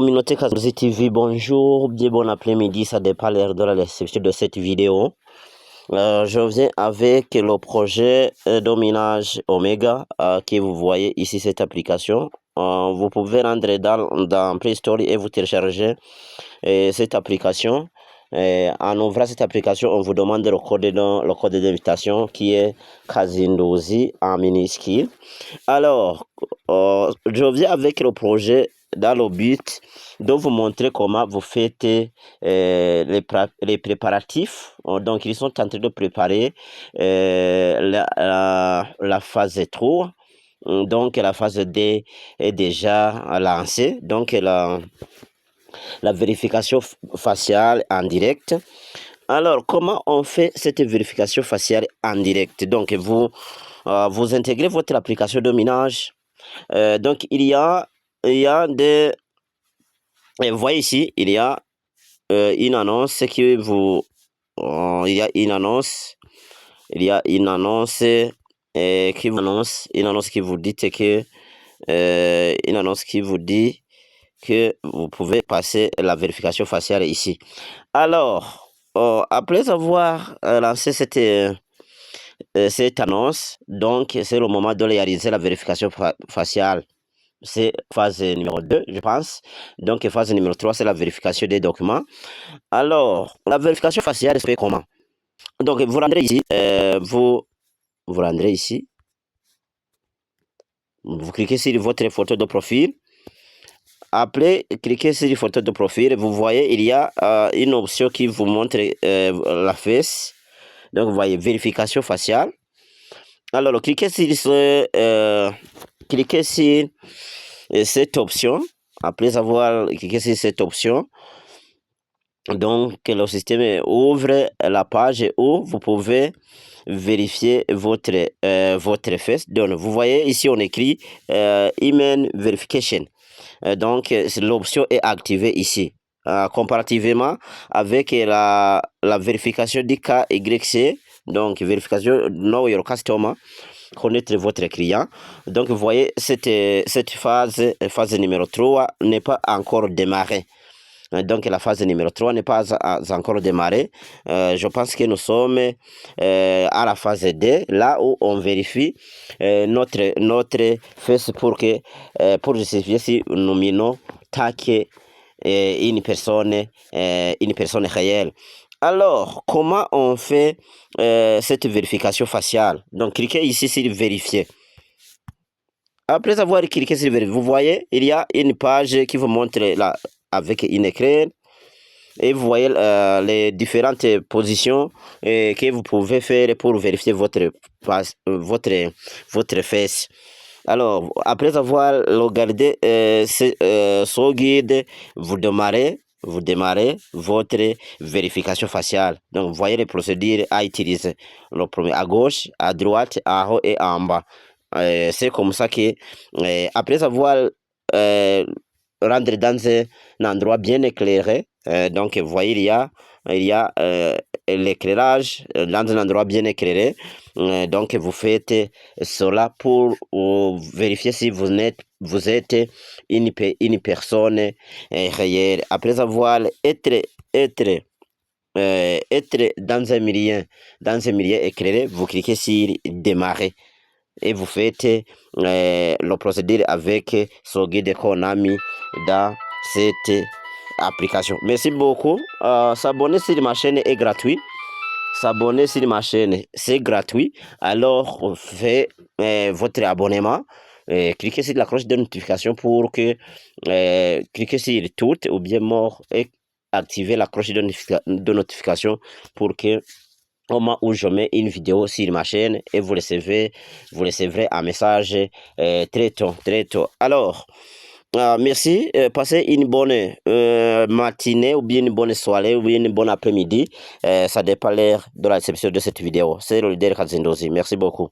Communauté Kazozi TV, bonjour, bien bon après-midi, ça dépend l'heure de la réception de cette vidéo. Je viens avec le projet Dominage Omega que vous voyez ici, cette application. Vous pouvez rentrer dans Play Store et vous télécharger cette application. En ouvrant cette application, on vous demande le code d'invitation qui est Kazindozi en minuscule. Alors, je viens avec le projet dans le but de vous montrer comment vous faites les préparatifs. Donc, ils sont en train de préparer la phase 3. Donc, la phase D est déjà lancée. Donc, la vérification faciale en direct. Alors, comment on fait cette vérification faciale en direct? Donc, vous intégrez votre application de minage. Donc, il y a des... Vous voyez ici, il y a une annonce qui vous... il y a une annonce qui vous dit que... une annonce qui vous dit que vous pouvez passer la vérification faciale ici. Alors, après avoir lancé cette annonce, donc c'est le moment de réaliser la vérification faciale. C'est phase numéro 2, je pense. Donc, phase numéro 3, c'est la vérification des documents. Alors, la vérification faciale se fait comment? Donc, vous rendrez ici, vous rendrez ici. Vous cliquez sur votre photo de profil. Après, cliquez sur photo de profil. Vous voyez, il y a une option qui vous montre la face. Donc, vous voyez vérification faciale. Alors, cliquez sur cette option. Après avoir cliqué sur cette option, donc le système ouvre la page où vous pouvez vérifier votre face. Donc, vous voyez ici, on écrit Email Verification. Donc, l'option est activée ici. Comparativement avec la vérification du KYC, donc vérification Know Your Customer, connaître votre client. Donc, vous voyez, cette phase numéro 3 n'est pas encore démarrée. Donc, la phase numéro 3 n'est pas encore démarrée. Je pense que nous sommes à la phase D, là où on vérifie notre face pour justifier si nous minons taquer une personne réelle. Alors, comment on fait cette vérification faciale? Donc, cliquez ici sur vérifier. Après avoir cliqué sur vérifier, vous voyez, il y a une page qui vous montre là avec une écran. Et vous voyez les différentes positions que vous pouvez faire pour vérifier votre face. Alors, après avoir regardé ce guide, vous démarrez votre vérification faciale. Donc, vous voyez les procédures à utiliser. Le premier à gauche, à droite, en haut et en bas. C'est comme ça que, après avoir rendre dans un endroit bien éclairé, donc vous voyez, il y a l'éclairage dans un endroit bien éclairé. Donc, vous faites cela pour vérifier si vous êtes une personne réelle. Après avoir être dans un milieu éclairé, vous cliquez sur démarrer et vous faites le procédure avec ce guide qu'on a mis dans cette application. Merci beaucoup. S'abonner sur ma chaîne est gratuit. S'abonner sur ma chaîne, c'est gratuit. Alors, faites votre abonnement. Cliquez sur la cloche de notification pour que cliquez sur toutes ou bien mort et activez la cloche de notification pour que au moment où je mets une vidéo sur ma chaîne et vous recevrez un message très tôt. Alors, merci, passez une bonne matinée ou bien une bonne soirée ou bien une bonne après-midi. Ça dépend l'heure de la réception de cette vidéo. C'est le leader Kazindozi. Merci beaucoup.